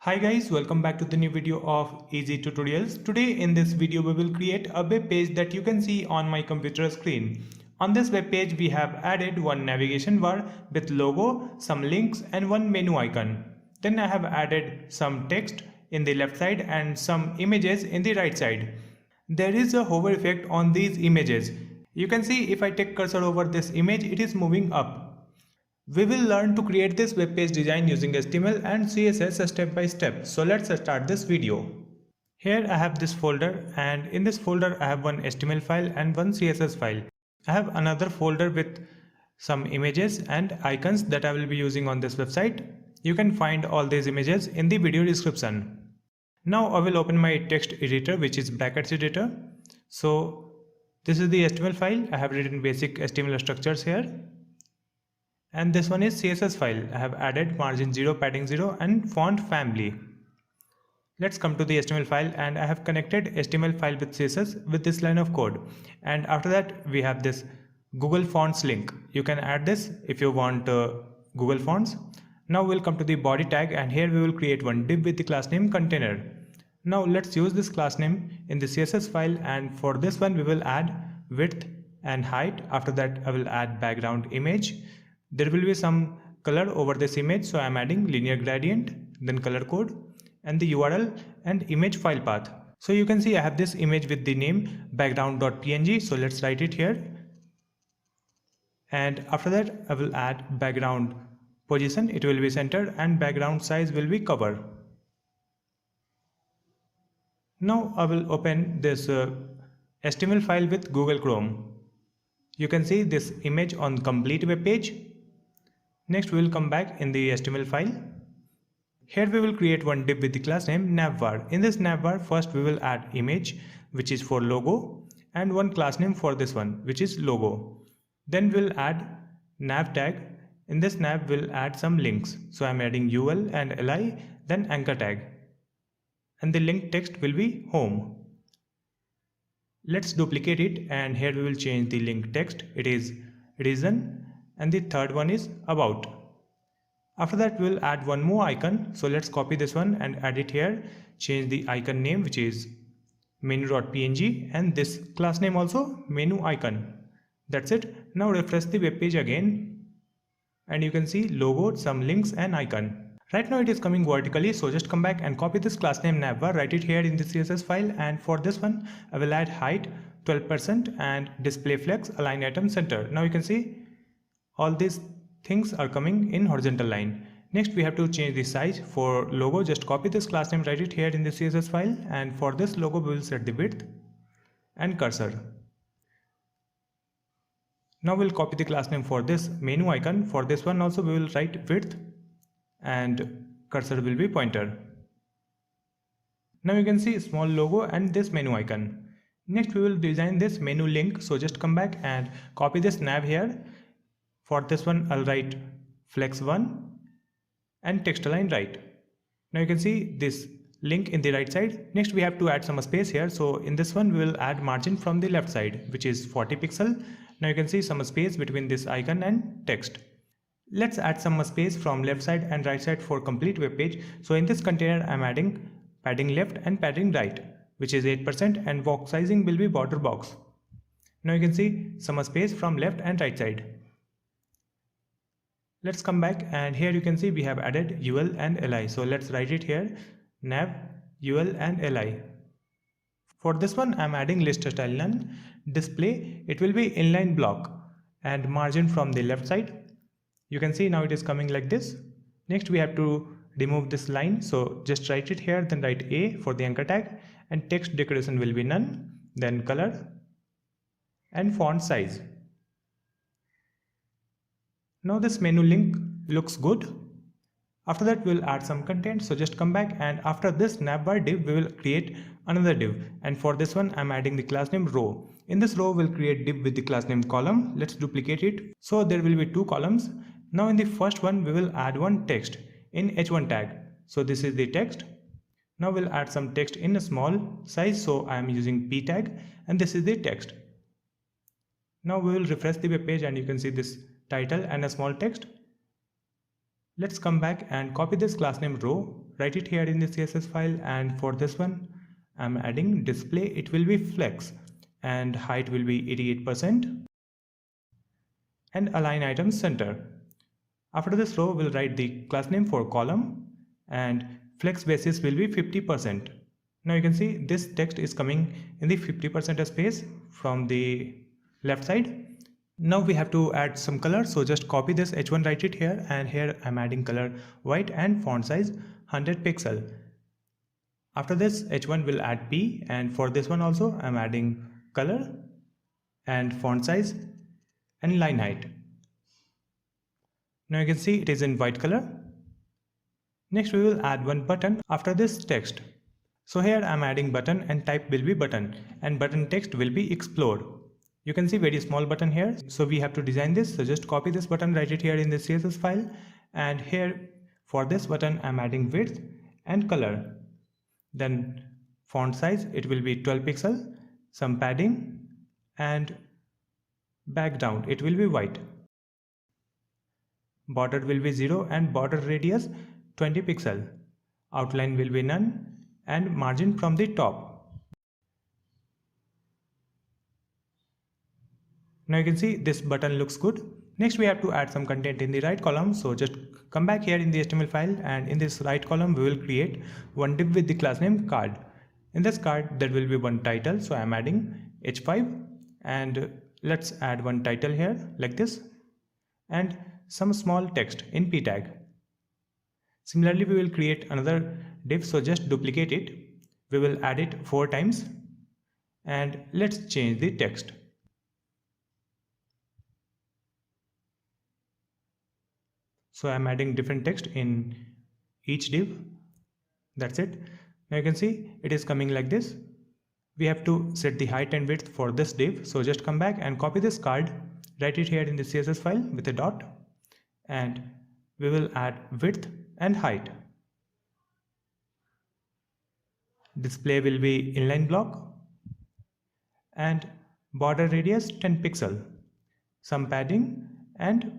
Hi guys, welcome back to the new video of Easy Tutorials. Today in this video we will create a web page that you can see on my computer screen. On this web page we have added one navigation bar with logo, some links and one menu icon. Then I have added some text in the left side and some images in the right side. There is a hover effect on these images. You can see if I take cursor over this image, it is moving up. We will learn to create this web page design using HTML and CSS step by step. So let's start this video. Here I have this folder, and in this folder I have one HTML file and one CSS file. I have another folder with some images and icons that I will be using on this website. You can find all these images in the video description. Now I will open my text editor, which is brackets editor. So this is the HTML file. I have written basic HTML structures here. And this one is CSS file. I have added margin 0, padding 0 and font family. Let's come to the HTML file, and I have connected HTML file with CSS with this line of code. And after that we have this Google Fonts link. You can add this if you want Google Fonts. Now we'll come to the body tag, and here we will create one div with the class name container. Now let's use this class name in the CSS file, and for this one we will add width and height. After that I will add background image. There will be some color over this image, so I am adding linear gradient, then color code, and the URL and image file path. So you can see I have this image with the name background.png, so let's write it here. And after that I will add background position, it will be centered, and background size will be cover. Now I will open this HTML file with Google Chrome. You can see this image on complete web page. Next we will come back in the HTML file. Here we will create one div with the class name navbar. In this navbar, first we will add image, which is for logo, and one class name for this one, which is logo. Then we'll add nav tag. In this nav we'll add some links. So I'm adding UL and LI, then anchor tag. And the link text will be home. Let's duplicate it, and here we will change the link text. It is reason. And the third one is about. After that we'll add one more icon, so let's copy this one and add it here. Change the icon name, which is menu.png, and this class name also menu icon. That's it. Now refresh the web page again, and you can see logo, some links and icon. Right now it is coming vertically, so just come back and copy this class name navbar, write it here in the CSS file, and for this one I will add height 12% and display flex align item center. Now you can see all these things are coming in horizontal line. Next we have to change the size. For logo, just copy this class name, write it here in the CSS file, and for this logo we will set the width and cursor. Now we'll copy the class name for this menu icon. For this one also we will write width and cursor will be pointer. Now you can see small logo and this menu icon. Next we will design this menu link, so just come back and copy this nav here. For this one I'll write flex 1 and text align right. Now you can see this link in the right side. Next we have to add some space here, so in this one we will add margin from the left side, which is 40 pixel. Now you can see some space between this icon and text. Let's add some space from left side and right side for complete web page. So in this container I'm adding padding left and padding right, which is 8%, and box sizing will be border box. Now you can see some space from left and right side. Let's come back, and here you can see we have added UL and LI. So let's write it here, nav UL and LI. For this one I'm adding list style none. Display, it will be inline block, and margin from the left side. You can see now it is coming like this. Next we have to remove this line, so just write it here, then write A for the anchor tag, and text decoration will be none, then color and font size. Now this menu link looks good. After that we'll add some content, so just come back, and after this navbar div we will create another div, and for this one I'm adding the class name row. In this row we'll create div with the class name column. Let's duplicate it, so there will be two columns. Now in the first one we will add one text in h1 tag, so this is the text. Now we'll add some text in a small size, so I am using p tag, and this is the text. Now we will refresh the web page, and you can see this title and a small text. Let's come back and copy this class name row write it here in the CSS file, and for this one I'm adding display, it will be flex, and height will be 88%, and align items center. After this row, we'll write the class name for column, and flex basis will be 50%. Now you can see this text is coming in the 50% space from the left side. Now we have to add some color, so just copy this h1, write it here, and here I'm adding color white and font size 100 pixel. After this h1 will add p, and for this one also I'm adding color and font size and line height. Now you can see it is in white color. Next we will add one button after this text. So here I am adding button, and type will be button, and button text will be explore. You can see very small button here, so we have to design this. So just copy this button, write it here in the CSS file, and here for this button I am adding width and color. Then font size, it will be 12 pixel, some padding, and background it will be white. Border will be 0 and border radius 20 pixel. Outline will be none, and margin from the top. Now you can see this button looks good. Next we have to add some content in the right column, so just come back here in the HTML file, and in this right column we will create one div with the class name card. In this card there will be one title, so I am adding h5, and let's add one title here like this, and some small text in p tag. Similarly we will create another div, so just duplicate it. We will add it 4 times, and let's change the text. So I am adding different text in each div. That's it. Now you can see it is coming like this. We have to set the height and width for this div, so just come back and copy this card, write it here in the CSS file with a dot, and we will add width and height. Display will be inline block, and border radius 10 pixel, some padding, and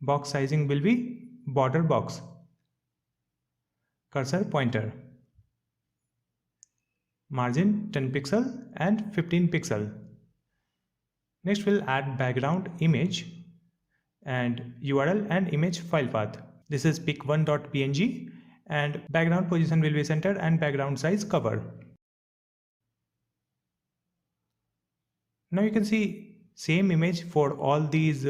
box sizing will be border box. Cursor pointer. Margin 10 pixel and 15 pixel. Next we'll add background image and URL and image file path. This is pic1.png, and background position will be center and background size cover. Now you can see same image for all these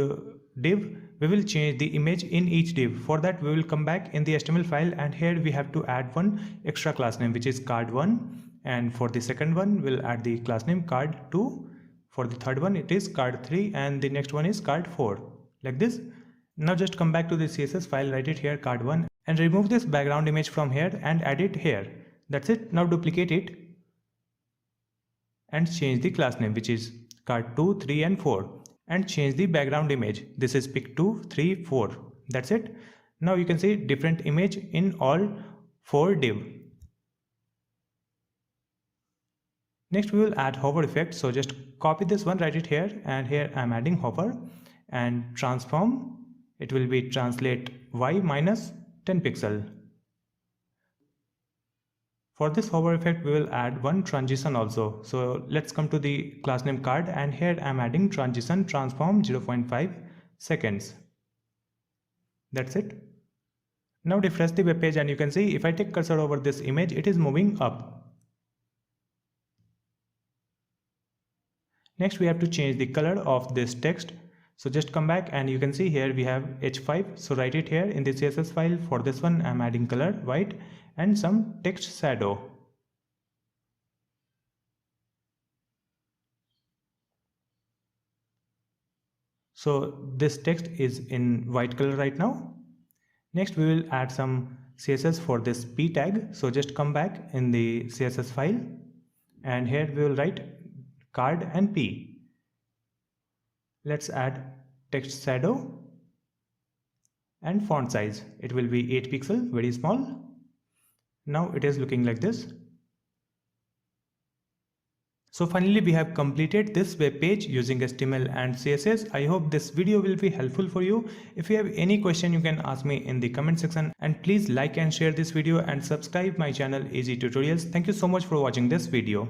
div. We will change the image in each div. For that we will come back in the HTML file, and here we have to add one extra class name which is card1, and for the second one we'll add the class name card2, for the third one it is card3, and the next one is card4, like this. Now just come back to the CSS file, write it here card1, and remove this background image from here and add it here. That's it. Now duplicate it and change the class name which is card2, 3 and 4, and change the background image. This is pic2, 3, 4. That's it. Now you can see different image in all 4 div. Next we will add hover effect, so just copy this one, write it here, and here I am adding hover, and transform, it will be translate y minus 10 pixel. For this hover effect we will add one transition also. So let's come to the class name card, and here I am adding transition transform 0.5 seconds. That's it. Now refresh the web page, and you can see if I take cursor over this image, it is moving up. Next we have to change the color of this text. So just come back, and you can see here we have h5, so write it here in the CSS file. For this one I am adding color white and some text shadow. So this text is in white color right now. Next we will add some CSS for this p tag. So just come back in the CSS file, and here we will write card and p. Let's add text shadow and font size. It will be 8 pixel, very small. Now it is looking like this. So finally we have completed this web page using HTML and CSS. I hope this video will be helpful for you. If you have any question, you can ask me in the comment section, and please like and share this video and subscribe my channel Easy Tutorials. Thank you so much for watching this video.